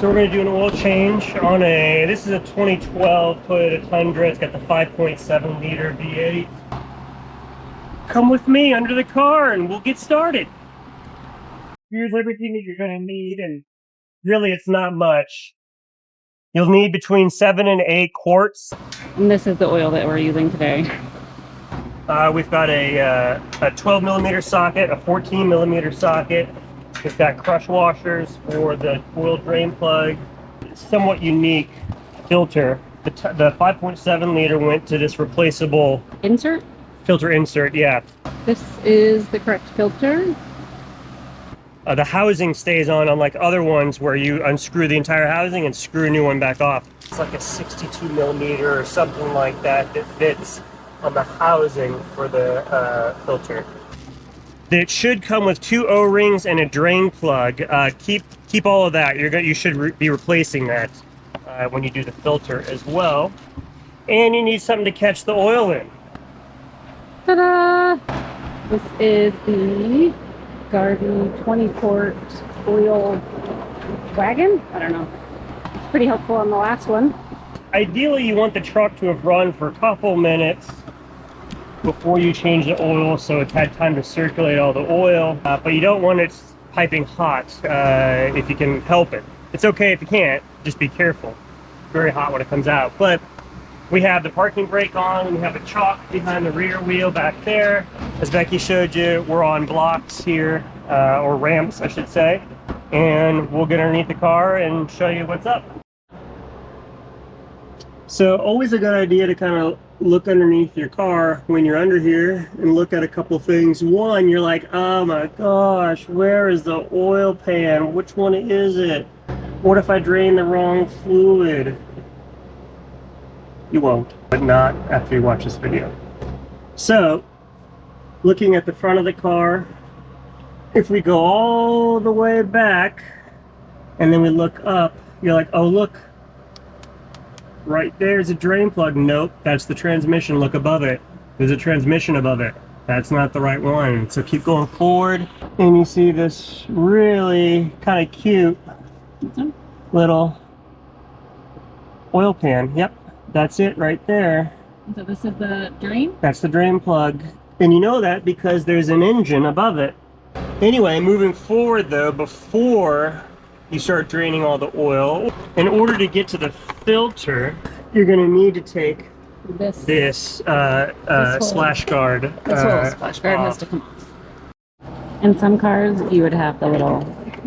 So we're going to do an oil change on this is a 2012 Toyota Tundra. It's got the 5.7 liter V8. Come with me under the car and we'll get started. Here's everything that you're going to need, and really it's not much. You'll need between 7 and 8 quarts. And this is the oil that we're using today. We've got a 12 millimeter socket, a 14 millimeter socket. We've got crush washers for the oil drain plug. It's somewhat unique filter. The 5.7 liter went to this replaceable Insert? Filter insert, yeah. This is the correct filter. The housing stays on, unlike other ones where you unscrew the entire housing and screw a new one back off. It's like a 62 millimeter or something like that that fits on the housing for the filter. It should come with 2 O-rings and a drain plug. Keep all of that. You should be replacing that when you do the filter as well. And you need something to catch the oil in. Ta-da! This is the Garvey 20-quart oil wagon. I don't know. It's pretty helpful on the last one. Ideally, you want the truck to have run for a couple minutes before you change the oil, so it's had time to circulate all the oil, but you don't want it piping hot if you can help it. It's okay if you can't, just be careful. It's very hot when it comes out. But we have the parking brake on, and we have a chock behind the rear wheel back there. As Becky showed you, we're on blocks here, or ramps I should say, and we'll get underneath the car and show you what's up. So always a good idea to kind of look underneath your car when you're under here and look at a couple things. One, you're like, oh my gosh, where is the oil pan? Which one is it? What if I drain the wrong fluid? You won't, but not after you watch this video. So, looking at the front of the car, if we go all the way back and then we look up, you're like, oh look, right there's a drain plug. Nope, that's the transmission. Look above it. There's a transmission above it. That's not the right one. So keep going forward, and you see this really kind of cute little oil pan. Yep, that's it right there. So this is the drain? That's the drain plug. And you know that because there's an engine above it. Anyway, moving forward though, before you start draining all the oil, in order to get to the filter, you're going to need to take this splash guard. This whole splash guard has to come off. In some cars, you would have the little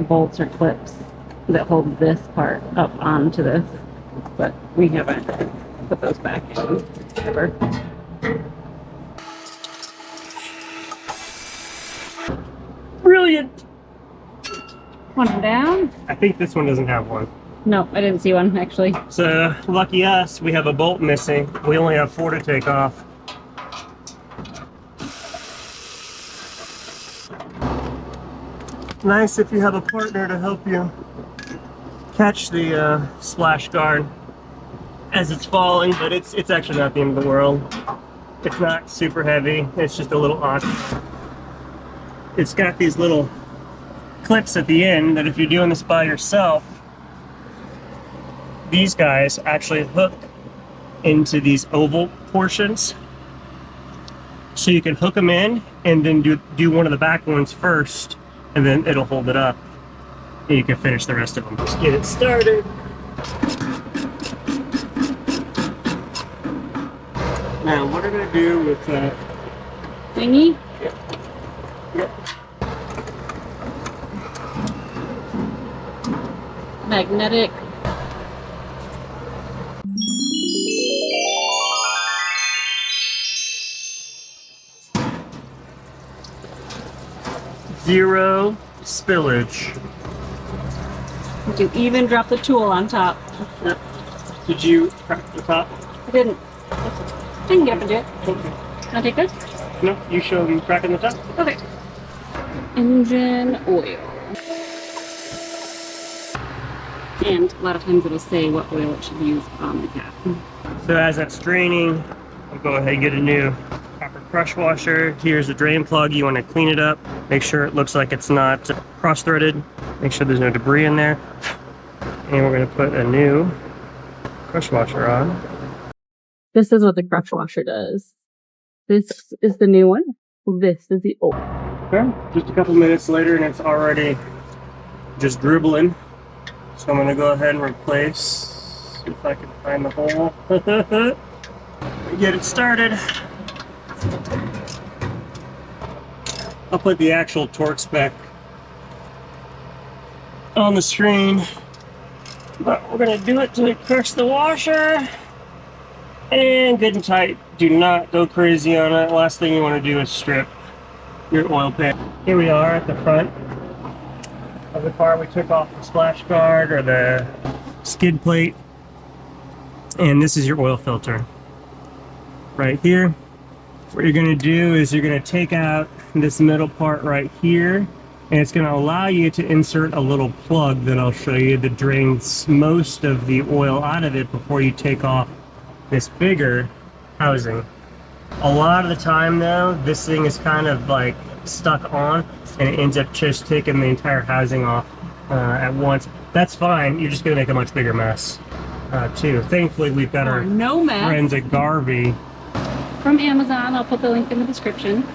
bolts or clips that hold this part up onto this, but we haven't put those back in ever. Brilliant! One down. I think this one doesn't have one. No, I didn't see one actually. So lucky us, we have a bolt missing. We only have 4 to take off. Nice if you have a partner to help you catch the splash guard as it's falling, but it's actually not the end of the world. It's not super heavy. It's just a little odd. It's got these little clips at the end that if you're doing this by yourself, these guys actually hook into these oval portions. So you can hook them in and then do one of the back ones first, and then it'll hold it up. And you can finish the rest of them. Just get it started. Now, what are we going to do with that thingy? Yep. Magnetic. Zero spillage. Did you even drop the tool on top? Yep. Did you crack the top? I didn't. I can get up and do it. Okay. Can I take this? No, you show them cracking the top. Okay. Engine oil. And a lot of times it'll say what oil it should use on the cap. So as that's draining, I'll go ahead and get a new copper crush washer. Here's the drain plug. You want to clean it up. Make sure it looks like it's not cross-threaded. Make sure there's no debris in there. And we're going to put a new crush washer on. This is what the crush washer does. This is the new one. This is the old. Okay, just a couple minutes later and it's already just dribbling. So I'm going to go ahead and replace, see if I can find the hole. Get it started. I'll put the actual torque spec on the screen, but we're going to do it till we crush the washer. And good and tight. Do not go crazy on it. Last thing you want to do is strip your oil pan. Here we are at the front of the car. We took off the splash guard or the skid plate, and this is your oil filter right here. What you're going to do is you're going to take out this middle part right here, and it's going to allow you to insert a little plug that I'll show you that drains most of the oil out of it before you take off this bigger housing. A lot of the time though, this thing is kind of like stuck on and it ends up just taking the entire housing off at once. That's fine, you're just gonna make a much bigger mess too. Thankfully we've got our friends at Garvey from Amazon. I'll put the link in the description.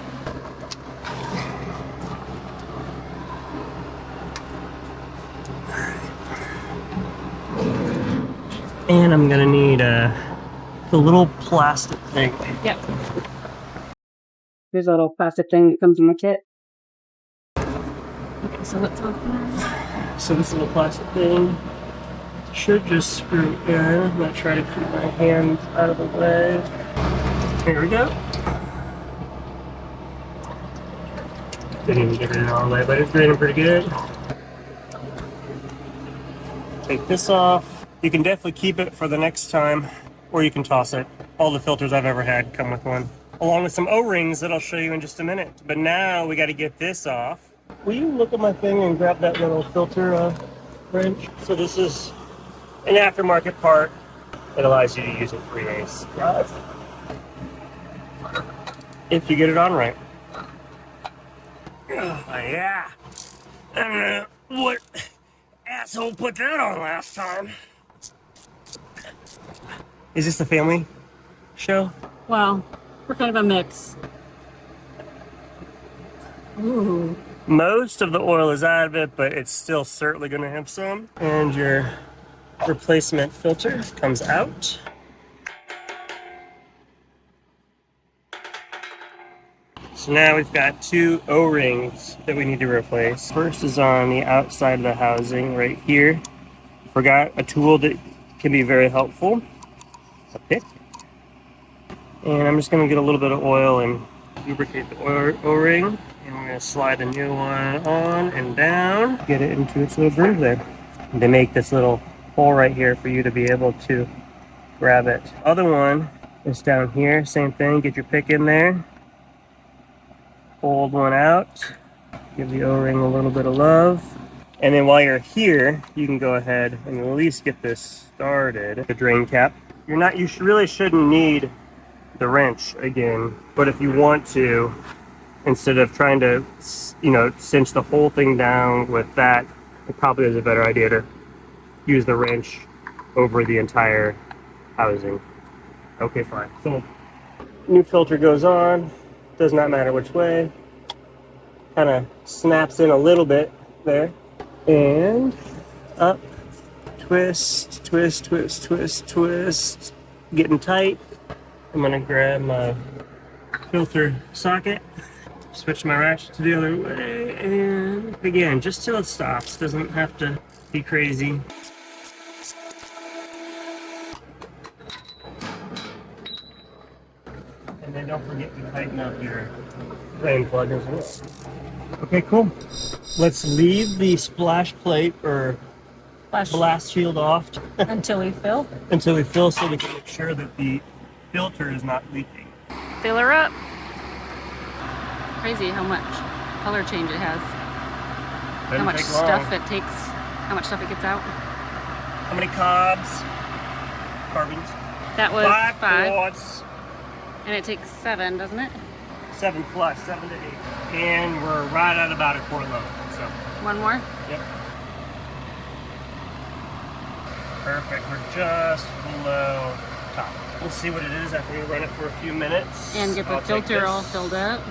And I'm gonna need the little plastic thing. Yep. There's a little plastic thing that comes in the kit. Okay, so what's on there? So this little plastic thing should just screw in. I'm gonna try to keep my hands out of the way. Here we go. Didn't even get it all the way, but it's draining pretty good. Take this off. You can definitely keep it for the next time, or you can toss it. All the filters I've ever had come with one, along with some O-rings that I'll show you in just a minute. But now we got to get this off. Will you look at my thing and grab that little filter wrench? So this is an aftermarket part. It allows you to use a 3/8 drive if you get it on right. Oh, yeah. I don't know what asshole put that on last time. Is this a family show? Well, we're kind of a mix. Ooh. Most of the oil is out of it, but it's still certainly going to have some. And your replacement filter comes out. So now we've got two O-rings that we need to replace. First is on the outside of the housing right here. Forgot a tool that can be very helpful. A pick. And I'm just going to get a little bit of oil and lubricate the O-ring. And we're going to slide the new one on and down. Get it into its little groove there. They make this little hole right here for you to be able to grab it. Other one is down here. Same thing. Get your pick in there. Hold one out. Give the O-ring a little bit of love. And then while you're here, you can go ahead and at least get this started. The drain cap. You really shouldn't need the wrench again, but if you want to, instead of trying to, cinch the whole thing down with that, it probably is a better idea to use the wrench over the entire housing. Okay, fine. So, new filter goes on. Does not matter which way. Kind of snaps in a little bit there, and up. Twist, twist, twist, twist, twist. Getting tight. I'm gonna grab my filter socket, switch my ratchet to the other way, and again, just till it stops. Doesn't have to be crazy. And then don't forget to tighten up your drain plug as well. Okay, cool. Let's leave the splash plate or blast shield off Until we fill. Until we fill, so we can make sure that the filter is not leaking. Fill her up. Crazy how much color change it has. How much stuff it takes. How much stuff it gets out. How many carbons? That was 5 quarts. And it takes 7, doesn't it? 7 plus, 7 to 8. And we're right at about a quart load. So one more? Yep. Perfect. We're just below top. We'll see what it is after we run it for a few minutes. And get the filter all filled up.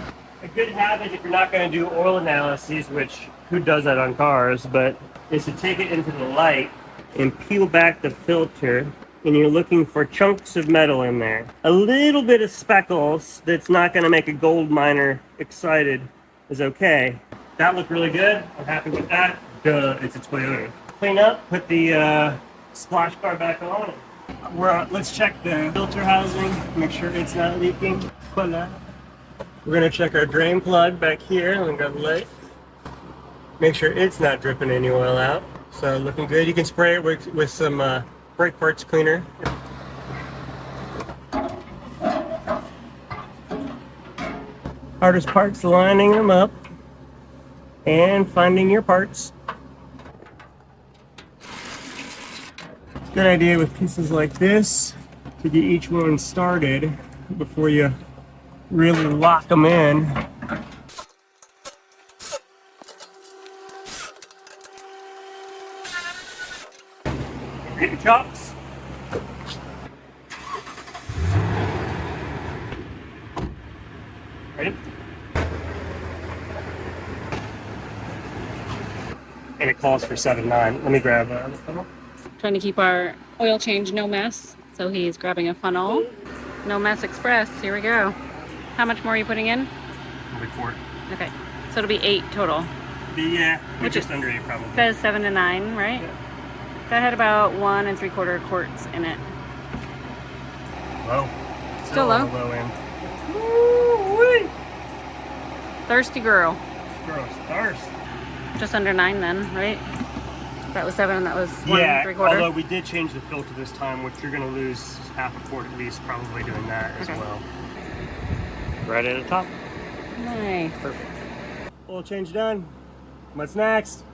A good habit if you're not going to do oil analyses, which who does that on cars, but is to take it into the light and peel back the filter, and you're looking for chunks of metal in there. A little bit of speckles that's not going to make a gold miner excited is okay. That looked really good. I'm happy with that. Duh, it's a Toyota. Clean up, put the splash guard back on. Let's check the filter housing, make sure it's not leaking. Voila. We're gonna check our drain plug back here. I'm gonna grab the light. Make sure it's not dripping any oil out. So looking good. You can spray it with some brake parts cleaner. Hardest part's lining them up and finding your parts. It's a good idea with pieces like this to get each one started before you really lock them in. Get your chocks. Ready? And it calls for 7.9. Let me grab the funnel. Trying to keep our oil change no mess. So he's grabbing a funnel. No Mess Express. Here we go. How much more are you putting in? Probably 4. Okay. So it'll be 8 total. Yeah, Which just is- under 8 probably. Says 7 to 9, right? Yeah. That had about 1 3/4 quarts in it. Low. Still on low? the low end. Woo-wee. Thirsty girl. Gross thirst. Just under 9 then, right? That was 7 and that was 1 Yeah, 3/4. although we did change the filter this time, which you're going to lose half a quart at least probably doing that as Okay. well. Right at the top. Nice. Perfect. Oil change done. What's next?